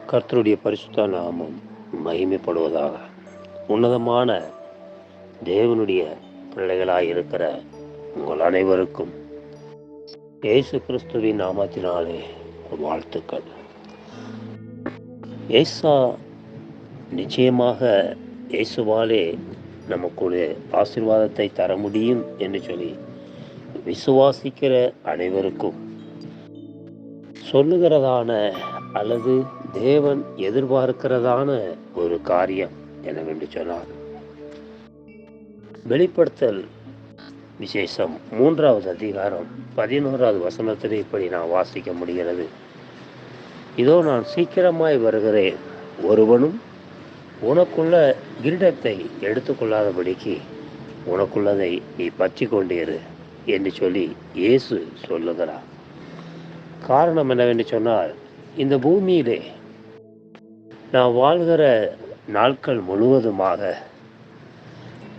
கர்த்தருடைய பரிசுத்த நாமம் மகிமைப்படுவதாக. உன்னதமான தேவனுடைய பிள்ளைகளாய் இருக்கிற உங்கள் அனைவருக்கும் இயேசு கிறிஸ்துவின் நாமத்தினாலே வாழ்த்துக்கள். ஏசா நிச்சயமாக இயேசுவாலே நமக்குடைய ஆசீர்வாதத்தை தர முடியும் என்று சொல்லி விசுவாசிக்கிற அனைவருக்கும் சொல்லுகிறதான அல்லது தேவன் எதிர்பார்க்கிறதான ஒரு காரியம் என்னவென்று சொன்னார். வெளிப்படுத்தல் விசேஷம் 3வது அதிகாரம் 11வது வசனத்திலே இப்படி நான் வாசிக்க முடிகிறது. இதோ நான் சீக்கிரமாய் வருகிறேன், ஒருவனும் உனக்குள்ள கிரீடத்தை எடுத்துக்கொள்ளாதபடிக்கு உனக்குள்ளதை நீ பற்றி கொண்டேரு என்று சொல்லி இயேசு சொல்லுகிறார். காரணம் என்னவென்று சொன்னால், இந்த பூமியிலே நாம் வாழ்கிற நாட்கள் முழுவதுமாக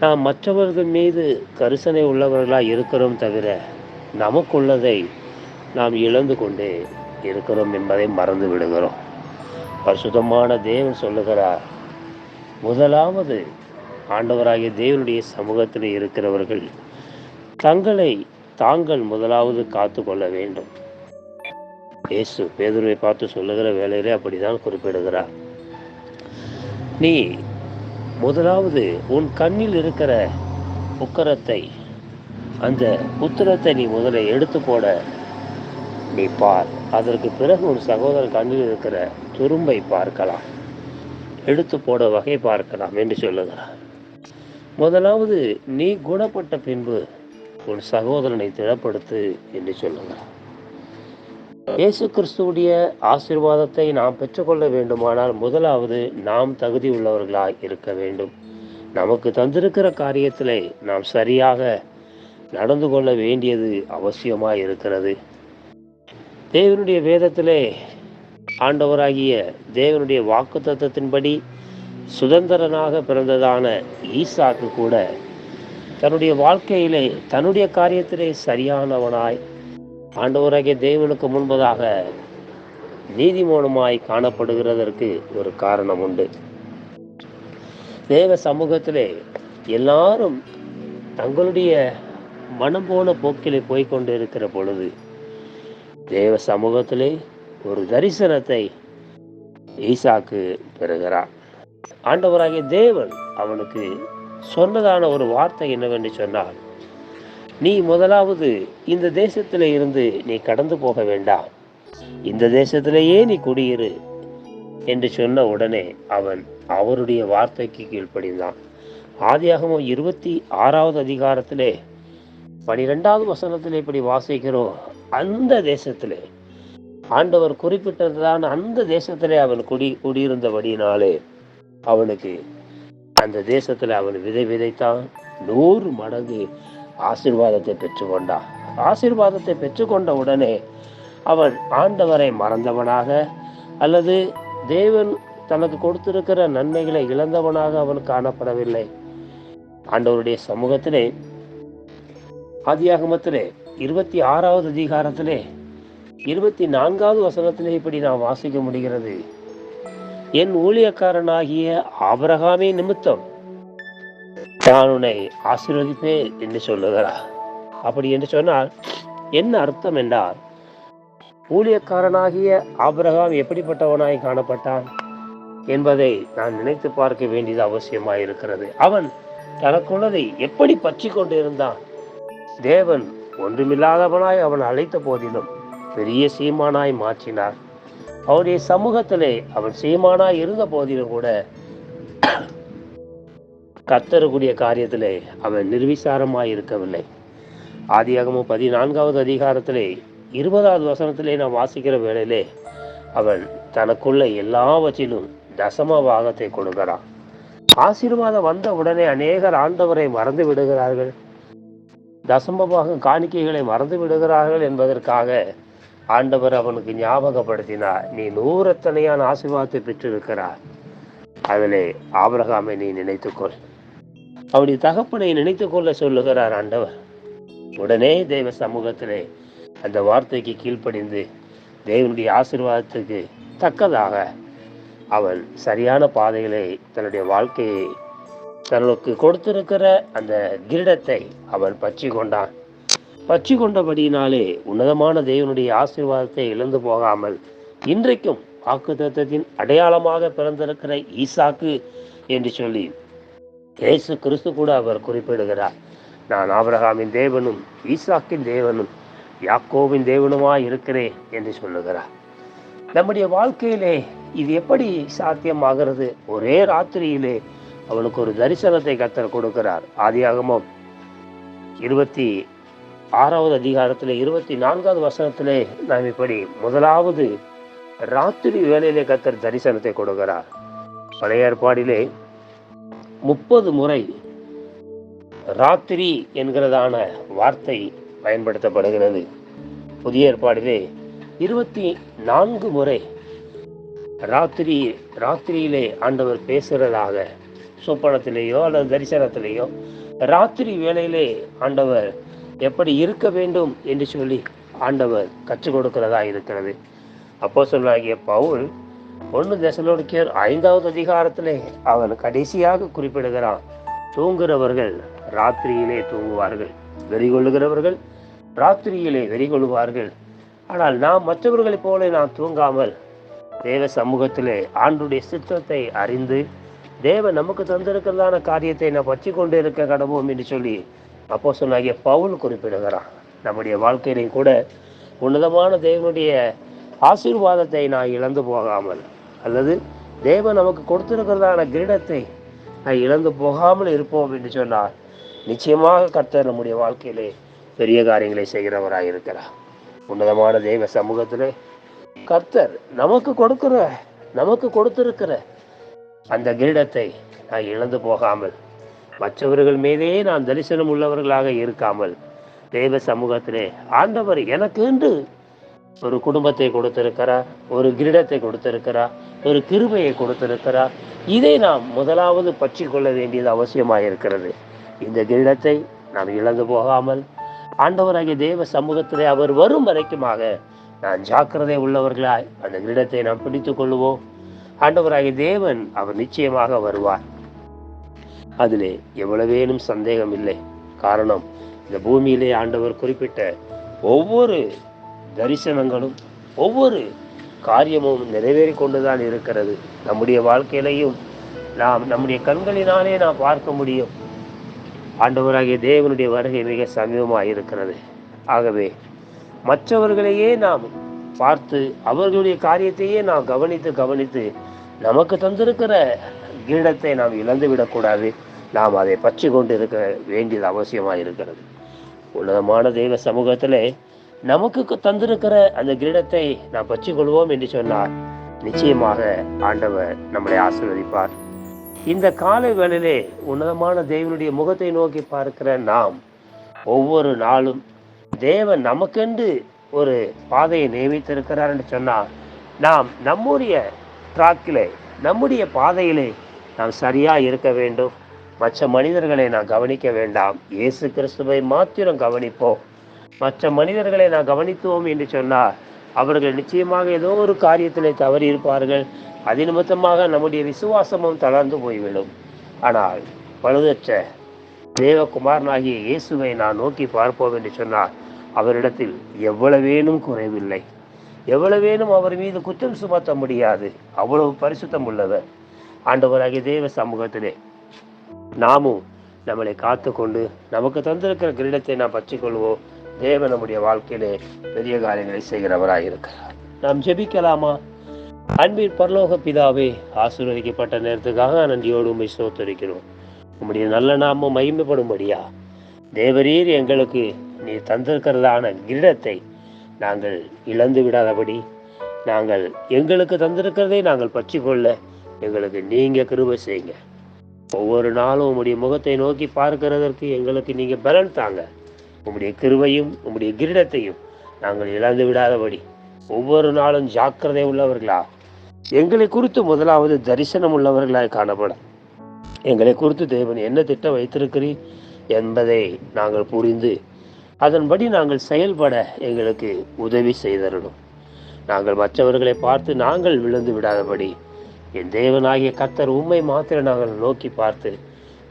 நாம் மற்றவர்கள் மீது கரிசனை உள்ளவர்களாக இருக்கிறோம் தவிர நமக்குள்ளதை நாம் இழந்து கொண்டே இருக்கிறோம் என்பதை மறந்து விடுகிறோம். பரிசுத்தமான தேவன் சொல்லுகிறார், முதலாவது ஆண்டவராகிய தேவனுடைய சமூகத்தில் இருக்கிறவர்கள் தங்களை தாங்கள் முதலாவது காத்து கொள்ள வேண்டும். இயேசு பேதுருவை பார்த்து சொல்லுகிற வேளையிலே அப்படிதான் குறிப்பிடுகிறார். நீ முதலாவது உன் கண்ணில் இருக்கிற உக்கரத்தை, அந்த உத்திரத்தை நீ முதல்ல எடுத்து போட நீ பார். அதற்கு பிறகு உன் சகோதரர் கண்ணில் இருக்கிற துரும்பை பார்க்கலாம், எடுத்து போட வகை பார்க்கலாம் என்று சொல்லுகிறார். முதலாவது நீ குணப்பட்ட பின்பு உன் சகோதரனை திடப்படுத்து என்று சொல்லுகிறார். இயேசு கிறிஸ்துவுடைய ஆசீர்வாதத்தை நாம் பெற்றுக்கொள்ள வேண்டுமானால் முதலாவது நாம் தகுதி உள்ளவர்களாய் இருக்க வேண்டும். நமக்கு தந்திருக்கிற காரியத்திலே நாம் சரியாக நடந்து கொள்ள வேண்டியது அவசியமாய் இருக்கிறது. தேவனுடைய வேதத்திலே ஆண்டவராகிய தேவனுடைய வாக்குத்தத்தத்தின்படி சுதந்திரனாக பிறந்ததான ஈசாக்கு கூட தன்னுடைய வாழ்க்கையிலே தன்னுடைய காரியத்திலே சரியானவனாய் ஆண்டவராகிய தேவனுக்கு முன்பதாக நீதிமானுமாய் காணப்படுகிறதற்கு ஒரு காரணம் உண்டு. தேவ சமூகத்திலே எல்லாரும் தங்களுடைய மனம் போன போக்கிலே போய்கொண்டு இருக்கிற பொழுது தேவ சமூகத்திலே ஒரு தரிசனத்தை ஈசாக்கு பெறுகிறார். ஆண்டவராகிய தேவன் அவனுக்கு சொன்னதான ஒரு வார்த்தை என்னவென்று சொன்னால், நீ முதலாவது இந்த தேசத்திலே இருந்து நீ கடந்து போக வேண்டாம், இந்த தேசத்திலேயே நீ குடியிரு என்று சொன்ன உடனே அவன் அவருடைய வார்த்தைக்கு கீழ்ப்படிந்தான். ஆதியாகமம் 26வது அதிகாரத்திலே 12வது வசனத்திலே இப்படி வாசிக்கிறோம், அந்த தேசத்திலே ஆண்டவர் குறிப்பிட்டதான அந்த தேசத்திலே அவன் குடியிருந்தபடினாலே அவனுக்கு அந்த தேசத்திலே அவன் விதைத்தான், 100 மடங்கு ஆசீர்வாதத்தை பெற்றுக்கொண்டான். ஆசீர்வாதத்தை பெற்றுக்கொண்ட உடனே அவன் ஆண்டவரை மறந்தவனாக அல்லது தேவன் தனக்கு கொடுத்திருக்கிற நன்மைகளை இழந்தவனாக அவன் காணப்படவில்லை. ஆண்டவருடைய சமூகத்திலே ஆதியாகமத்திலே 26வது அதிகாரத்திலே 24வது வசனத்திலே இப்படி நாம் வாசிக்க முடிகிறது, என் ஊழியக்காரனாகிய ஆபிரகாமே நிமித்தம் நான் உன்னை ஆசீர்வதிப்பேன் என்று சொல்லுகிறார். அப்படி என்று சொன்னால் என்ன அர்த்தம் என்றால், ஊழியக்காரனாகிய ஆபிரகாம் எப்படிப்பட்டவனாய் காணப்பட்டான் என்பதை நான் நினைத்து பார்க்க வேண்டியது அவசியமாய் இருக்கிறது. அவன் தனக்குள்ளதை எப்படி பற்றி கொண்டு இருந்தான். தேவன் ஒன்றுமில்லாதவனாய் அவன் அழைத்த போதிலும் பெரிய சீமானாய் மாற்றினார். அவருடைய சமூகத்திலே அவன் சீமானாய் இருந்த போதிலும் கூட கர்த்தருடைய காரியத்திலே அவன் நிர்விசாரமாய் இருக்கவில்லை. ஆதியாகமம் 14வது அதிகாரத்திலே 20வது வசனத்திலே நாம் வாசிக்கிற வேளையிலே அவன் தனக்குள்ள எல்லாவற்றிலும் தசம பாகத்தை கொடுக்கிறான். ஆசீர்வாதம் வந்த உடனே அநேகர் ஆண்டவரை மறந்து விடுகிறார்கள், தசம பாகம் காணிக்கைகளை மறந்து விடுகிறார்கள் என்பதற்காக ஆண்டவர் அவனுக்கு ஞாபகப்படுத்தினார், நீ 100 எத்தனையான ஆசீர்வாதத்தை பெற்றிருக்கிறார், அதிலே ஆபிரகாமை நீ நினைத்துக்கொள். அப்படி தகப்பனை நினைத்துக் கொள்ள சொல்லுகிறார் ஆண்டவர். உடனே தேவ சமூகத்திலே அந்த வார்த்தைக்கு கீழ்ப்படிந்து தேவனுடைய ஆசீர்வாதத்துக்கு தக்கதாக அவன் சரியான பாதையிலே தன்னுடைய வாழ்க்கையை தனக்கு கொடுத்திருக்கிற அந்த கிரீடத்தை அவன் பற்றி கொண்டான். பற்றி கொண்டபடியினாலே உன்னதமான தேவனுடைய ஆசீர்வாதத்தை இழந்து போகாமல் இன்றைக்கும் வாக்குத்தத்தத்தின் அடையாளமாக பிறந்திருக்கிற ஈசாக்கு என்று சொல்லி இயேசு கிறிஸ்து கூட அவர் குறிப்பிடுகிறார். நான் ஆபிரகாமின் தேவனும் ஈசாக்கின் தேவனும் யாக்கோவின் தேவனுமாய் இருக்கிறேன் என்று சொல்லுகிறார். நம்முடைய வாழ்க்கையிலே இது எப்படி சாத்தியமாகிறது? ஒரே ராத்திரியிலே அவனுக்கு ஒரு தரிசனத்தை கர்த்தர் கொடுக்கிறார். ஆதியாகமம் 26வது அதிகாரத்திலே 24வது வசனத்திலே நாம் இப்படி முதலாவது ராத்திரி வேளையிலே கர்த்தர் தரிசனத்தை கொடுக்கிறார். பழைய ஏற்பாடிலே 30 முறை ராத்திரி என்கிறதான வார்த்தை பயன்படுத்தப்படுகிறது. புதிய ஏற்பாடிலே 24 முறை ராத்திரியிலே ஆண்டவர் பேசுகிறதாக சொப்பனத்திலேயோ அல்லது தரிசனத்திலேயோ ராத்திரி வேளையிலே ஆண்டவர் எப்படி இருக்க வேண்டும் என்று சொல்லி ஆண்டவர் கற்றுக் கொடுக்கிறதா இருக்கிறது. அப்போஸ்தலனாகிய பவுல் 1 தெசலோனிக்கேயர் 5வது அதிகாரத்திலே அவன் கடைசியாக குறிப்பிடுகிறான், தூங்குகிறவர்கள் ராத்திரியிலே தூங்குவார்கள், வெறிகொள்ளுகிறவர்கள் ராத்திரியிலே வெறிகொள்ளுவார்கள். ஆனால் நாம் மற்றவர்களைப் போல நாம் தூங்காமல் தேவ சமூகத்திலே ஆண்டுடைய சித்தத்தை அறிந்து தேவன் நமக்கு தந்திருக்கிறதான காரியத்தை நாம் பற்றி கொண்டு இருக்க கடவோம் என்று சொல்லி அப்போஸ்தலனாகிய பவுல் குறிப்பிடுகிறான். நம்முடைய வாழ்க்கையிலையும் கூட உன்னதமான தேவனுடைய ஆசீர்வாதத்தை நான் இழந்து போகாமல், அல்லது தேவன் நமக்கு கொடுத்திருக்கிறதான கிரீடத்தை நான் இழந்து போகாமல் இருப்போம் என்று சொன்னார். நிச்சயமாக கர்த்தர் நம்முடைய வாழ்க்கையிலே பெரிய காரியங்களை செய்கிறவராக இருக்கிறார். உன்னதமான தேவ சமூகத்திலே கர்த்தர் நமக்கு கொடுத்திருக்கிற அந்த கிரீடத்தை நான் இழந்து போகாமல், மற்றவர்கள் மீதே நான் தரிசனம் உள்ளவர்களாக இருக்காமல், தேவ சமூகத்திலே ஆண்டவர் எனக்கு என்று ஒரு குடும்பத்தை கொடுத்திருக்கிறார், ஒரு கிரீடத்தை கொடுத்திருக்கிறார், ஒரு கிருபையை கொடுத்திருக்கிறார். இதை நாம் முதலாவது பற்றி கொள்ள வேண்டியது அவசியமாக இருக்கிறது. இந்த கிரீடத்தை நாம் இழந்து போகாமல் ஆண்டவராகிய தேவ சமூகத்திலே அவர் வரும் வரைக்குமாக நான் ஜாக்கிரதை உள்ளவர்களாய் அந்த கிரீடத்தை நாம் பிடித்துக் கொள்வோம். ஆண்டவராகிய தேவன் அவர் நிச்சயமாக வருவார். அதிலே எவ்வளவேனும் சந்தேகம் இல்லை. காரணம், இந்த பூமியிலே ஆண்டவர் குறிப்பிட்ட ஒவ்வொரு தரிசனங்களும் ஒவ்வொரு காரியமும் நிறைவேறி கொண்டுதான் இருக்கிறது. நம்முடைய வாழ்க்கையிலையும் நாம் நம்முடைய கண்களினாலே நாம் பார்க்க முடியும். ஆண்டவராகிய தேவனுடைய வருகை மிக சமீபமாக இருக்கிறது. ஆகவே மற்றவர்களையே நாம் பார்த்து அவர்களுடைய காரியத்தையே நாம் கவனித்து நமக்கு தந்திருக்கிற கிரீடத்தை நாம் இழந்து விடக்கூடாது. நாம் அதை பற்றி கொண்டு இருக்க வேண்டியது அவசியமாக இருக்கிறது. உன்னதமான தெய்வ சமூகத்திலே நமக்கு தந்திருக்கிற அந்த கிரீடத்தை நாம் பற்றி கொள்வோம் என்று சொன்னார். நிச்சயமாக ஆண்டவர் நம்மளை ஆசீர்வதிப்பார். இந்த காலை வேளையிலே உன்னதமான தேவனுடைய முகத்தை நோக்கி பார்க்கிற நாம் ஒவ்வொரு நாளும் தேவன் நமக்கென்று ஒரு பாதையை நியமித்திருக்கிறார் என்று சொன்னால், நாம் நம்முடைய ட்ராக்கிலே நம்முடைய பாதையிலே நாம் சரியாக இருக்க வேண்டும். மற்ற மனிதர்களை நாம் கவனிக்க வேண்டாம், இயேசு கிறிஸ்துவை மாத்திரம் கவனிப்போம். மற்ற மனிதர்களை நாம் கவனித்தோம் என்று சொன்னால் அவர்கள் நிச்சயமாக ஏதோ ஒரு காரியத்திலே தவறி இருப்பார்கள். அது நிமித்தமாக நம்முடைய விசுவாசமும் தளர்ந்து போய்விடும். ஆனால் பழுதற்ற தேவகுமாரனாகிய இயேசுவை நான் நோக்கி பார்ப்போம் என்று சொன்னால் அவரிடத்தில் எவ்வளவேனும் குறைவில்லை, எவ்வளவேனும் அவர் மீது குற்றம் சுமத்த முடியாது. அவ்வளவு பரிசுத்தம் உள்ளவர். ஆண்டவராகிய தேவ சமூகத்திலே நாமும் நம்மளை காத்து கொண்டு நமக்கு தந்திருக்கிற கிரீடத்தை நாம் பற்றிக்கொள்வோம். தேவன் நம்முடைய வாழ்க்கையிலே பெரிய காரியங்களை செய்கிறவராக இருக்கிறார். நாம் ஜெபிக்கலாமா? அன்பின் பரலோக பிதாவே, ஆசீர்வதிக்கப்பட்ட நேரத்துக்காக நன்றியோடு உம்மை ஸ்தோத்திரிக்கிறோம். உம்முடைய நல்ல நாமம் மகிமைப்படும்படியா தேவரீர் எங்களுக்கு நீ தந்திருக்கிறதான கிரீடத்தை நாங்கள் இழந்து விடாதபடி நாங்கள் எங்களுக்கு தந்திருக்கிறதை நாங்கள் பற்றி கொள்ள எங்களுக்கு நீங்கள் கிருபை செய்யுங்க. ஒவ்வொரு நாளும் உம்முடைய முகத்தை நோக்கி பார்க்கிறதற்கு எங்களுக்கு நீங்கள் பலன் தாங்க. உம்முடைய கிருபையும் உம்முடைய கிரீடத்தையும் நாங்கள் இழந்து விடாதபடி ஒவ்வொரு நாளும் ஜாக்கிரதை உள்ளவர்களா எங்களை குறித்து முதலாவது தரிசனம் உள்ளவர்களாய் காணப்பட எங்களை குறித்து தேவன் என்ன திட்டம் வைத்திருக்கிறீர் என்பதை நாங்கள் புரிந்து அதன்படி நாங்கள் செயல்பட எங்களுக்கு உதவி செய்தரணும். நாங்கள் மற்றவர்களை பார்த்து நாங்கள் விழுந்து விடாதபடி என் தேவனாகிய கர்த்தர் உம்மை மாத்திரம் நாங்கள் நோக்கி பார்த்து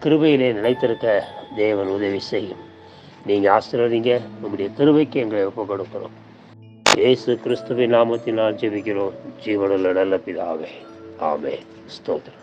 கிருபையிலே நிலைத்திருக்க தேவன் உதவி செய்யும். நீங்கள் ஆசீர்வதிங்க. உங்களுடைய கிருபைக்கு எங்களை ஒப்பு கொடுக்கிறோம். இயேசு கிறிஸ்துவின் நாமத்தினால் ஜெபிக்கிறோம் ஜீவனுள்ள நல்ல பிதாவே. ஆமென். ஸ்தோத்திரம்.